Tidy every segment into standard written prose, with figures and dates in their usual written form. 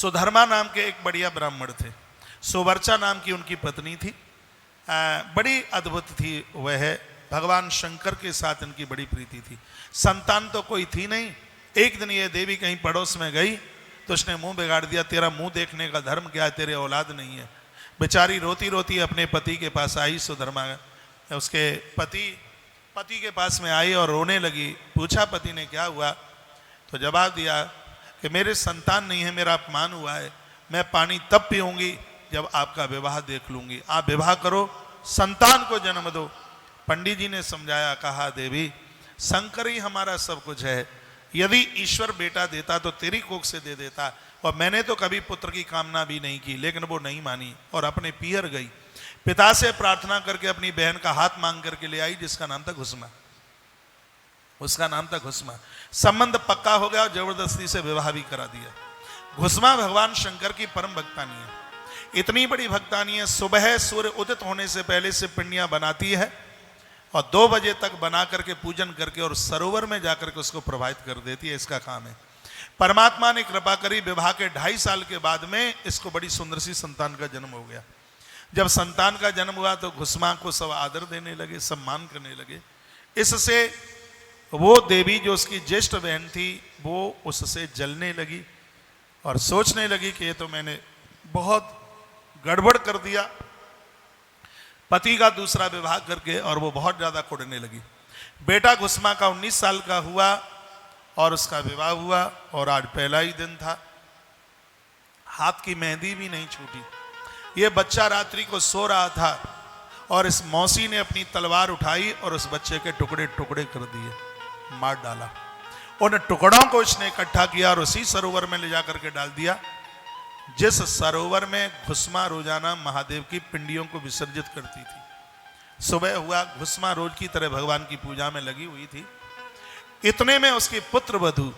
सुधर्मा नाम के एक बढ़िया ब्राह्मण थे। सुवर्चा नाम की उनकी पत्नी थी। बड़ी अद्भुत थी वह। भगवान शंकर के साथ इनकी बड़ी प्रीति थी। संतान तो कोई थी नहीं। एक दिन ये देवी कहीं पड़ोस में गई तो उसने मुंह बिगाड़ दिया, तेरा मुंह देखने का धर्म क्या है, तेरे औलाद नहीं है। बेचारी रोती रोती अपने पति के पास आई। सुधर्मा उसके पति के पास में आई और रोने लगी। पूछा पति ने क्या हुआ, तो जवाब दिया कि मेरे संतान नहीं है, मेरा अपमान हुआ है। मैं पानी तब पीऊंगी जब आपका विवाह देख लूंगी। आप विवाह करो, संतान को जन्म दो। पंडित जी ने समझाया, कहा देवी शंकर ही हमारा सब कुछ है। यदि ईश्वर बेटा देता तो तेरी कोख से दे देता, और मैंने तो कभी पुत्र की कामना भी नहीं की। लेकिन वो नहीं मानी और अपने पियर गई। पिता से प्रार्थना करके अपनी बहन का हाथ मांग करके ले आई, जिसका नाम था घुसमा। उसका नाम था घुसमा। संबंध पक्का हो गया और जबरदस्ती से विवाह भी करा दिया। घुसमा भगवान शंकर की परम भक्तानी है। इतनी बड़ी भक्तानी है, सुबह सूर्य उदित होने से पहले से पिंडियां बनाती है और 2 बजे तक बना करके पूजन करके और सरोवर में जाकर के उसको प्रवाहित कर देती है। इसका काम है। परमात्मा ने कृपा करी, विवाह के 2.5 साल के बाद में इसको बड़ी सुंदर सी संतान का जन्म हो गया। जब संतान का जन्म हुआ तो घुसमा को सब आदर देने लगे, सम्मान करने लगे। इससे वो देवी जो उसकी ज्येष्ठ बहन थी वो उससे जलने लगी और सोचने लगी कि ये तो मैंने बहुत गड़बड़ कर दिया पति का दूसरा विवाह करके, और वो बहुत ज्यादा कुढ़ने लगी। बेटा घुसमा का 19 साल का हुआ और उसका विवाह हुआ और आज पहला ही दिन था। हाथ की मेहंदी भी नहीं छूटी। ये बच्चा रात्रि को सो रहा था और इस मौसी ने अपनी तलवार उठाई और उस बच्चे के टुकड़े टुकड़े कर दिए, मार डाला। उन टुकड़ों को इसने इकट्ठा किया और उसी सरोवर में ले जाकर के डाल दिया, जिस सरोवर में घुसमा रोजाना महादेव की पिंडियों को विसर्जित करती थी। सुबह हुआ, घुसमा रोज की तरह भगवान की पूजा में लगी हुई थी। इतने में उसके पुत्र वधू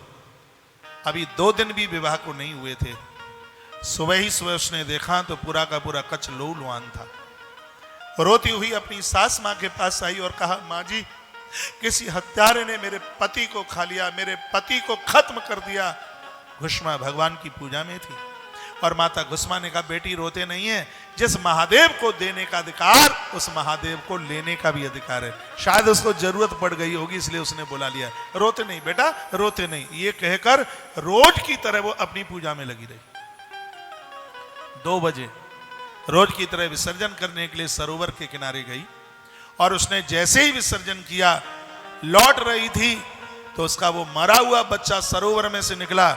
अभी 2 दिन भी विवाह को नहीं हुए थे। सुबह ही सुबह उसने देखा तो पूरा का पूरा कच्छ लहूलुहान था। रोती हुई अपनी सास माँ के पास आई और कहा, माँ जी किसी हत्यारे ने मेरे पति को खा लिया, मेरे पति को खत्म कर दिया। घुसमा भगवान की पूजा में थी और माता घुसमा ने कहा, बेटी रोते नहीं है, जिस महादेव को देने का अधिकार उस महादेव को लेने का भी अधिकार है। शायद उसको जरूरत पड़ गई होगी इसलिए उसने बुला लिया। रोते नहीं बेटा, रोते नहीं, ये कहकर रोज की तरह वो अपनी पूजा में लगी रही। 2 बजे रोज की तरह विसर्जन करने के लिए सरोवर के किनारे गई और उसने जैसे ही विसर्जन किया, लौट रही थी तो उसका वो मरा हुआ बच्चा सरोवर में से निकला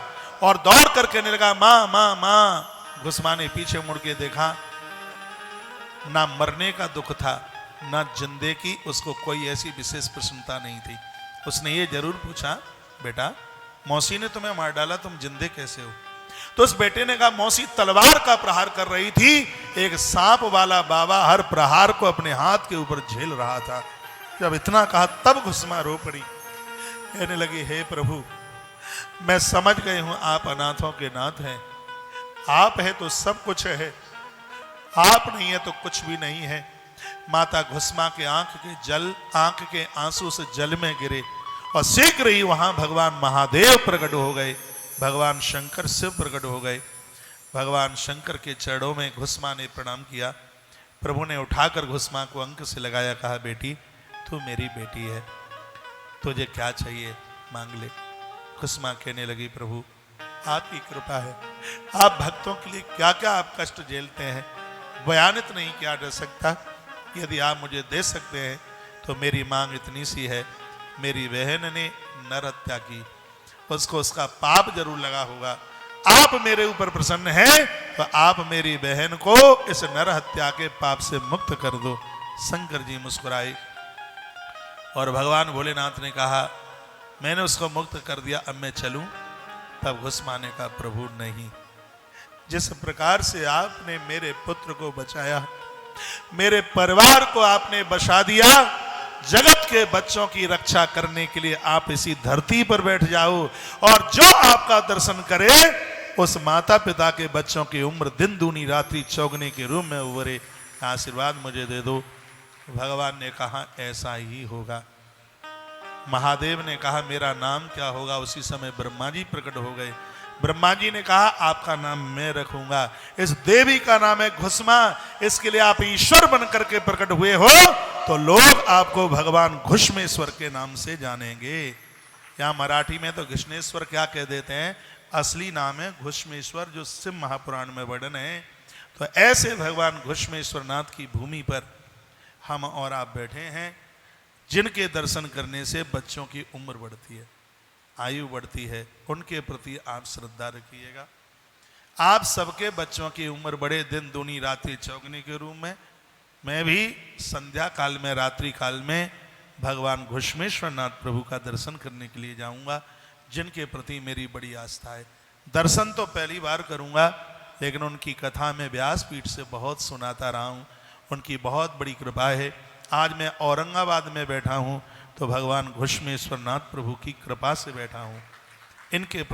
और दौड़ कर कहने लगा, मां मां मां। घुसमा ने पीछे मुड़ के देखा, ना मरने का दुख था ना जिंदे की उसको कोई ऐसी विशेष प्रसन्नता नहीं थी। उसने ये जरूर पूछा, बेटा मौसी ने तुम्हें मार डाला, तुम जिंदे कैसे हो? तो उस बेटे ने कहा, मौसी तलवार का प्रहार कर रही थी, एक सांप वाला बाबा हर प्रहार को अपने हाथ के ऊपर झेल रहा था। जब इतना कहा तब घुसमा रो पड़ी, कहने लगी, हे प्रभु मैं समझ गई हूं आप अनाथों के नाथ हैं। आप है तो सब कुछ है, आप नहीं है तो कुछ भी नहीं है। माता घुसमा के आंख के आंसू से जल में गिरे और शीघ्र ही वहां भगवान महादेव प्रकट हो गए, भगवान शंकर शिव प्रकट हो गए। भगवान शंकर के चरणों में घुसमा ने प्रणाम किया। प्रभु ने उठाकर घुसमा को अंक से लगाया, कहा, बेटी तू मेरी बेटी है, तुझे क्या चाहिए मांग ले। घुसमा कहने लगी, प्रभु आपकी कृपा है, आप भक्तों के लिए क्या क्या आप कष्ट झेलते हैं, बयानित नहीं किया जा सकता। यदि आप मुझे दे सकते हैं तो मेरी मांग इतनी सी है, मेरी बहन ने नर हत्या की, उसको उसका पाप जरूर लगा होगा, आप मेरे ऊपर प्रसन्न हैं तो आप मेरी बहन को इस नर हत्या के पाप से मुक्त कर दो। शंकर जी मुस्कुराए और भगवान भोलेनाथ ने कहा, मैंने उसको मुक्त कर दिया, अब मैं चलूं? तब घुसमा ने कहा, प्रभु नहीं, जिस प्रकार से आपने मेरे पुत्र को बचाया, मेरे परिवार को आपने बचा दिया, जगत के बच्चों की रक्षा करने के लिए आप इसी धरती पर बैठ जाओ और जो आपका दर्शन करे उस माता पिता के बच्चों की उम्र दिन दूनी रात्रि चौगने के रूप में उभरे, आशीर्वाद मुझे दे दो। भगवान ने कहा, ऐसा ही होगा। महादेव ने कहा, मेरा नाम क्या होगा? उसी समय ब्रह्मा जी प्रकट हो गए। ब्रह्मा जी ने कहा आपका नाम मैं रखूंगा। इस देवी का नाम है घुष्मा, इसके लिए आप ईश्वर बनकर के प्रकट हुए हो तो लोग आपको भगवान घुष्मेश्वर के नाम से जानेंगे। यहाँ मराठी में तो घृष्णेश्वर क्या कह देते हैं, असली नाम है घुष्मेश्वर, जो शिव महापुराण में वर्णन है। तो ऐसे भगवान घुष्मेश्वर नाथ की भूमि पर हम और आप बैठे हैं, जिनके दर्शन करने से बच्चों की उम्र बढ़ती है, आयु बढ़ती है। उनके प्रति आप श्रद्धा रखिएगा। आप सबके बच्चों की उम्र बढ़े, दिन दूनी रात्रि चौगनी के रूप में। मैं भी संध्या काल में, रात्रि काल में भगवान घुष्मेश्वर नाथ प्रभु का दर्शन करने के लिए जाऊंगा, जिनके प्रति मेरी बड़ी आस्था है। दर्शन तो पहली बार करूंगा, लेकिन उनकी कथा में व्यासपीठ से बहुत सुनाता रहा हूँ। उनकी बहुत बड़ी कृपा है। आज मैं औरंगाबाद में बैठा हूँ तो भगवान घुष्मेश्वर नाथ प्रभु की कृपा से बैठा हूँ। इनके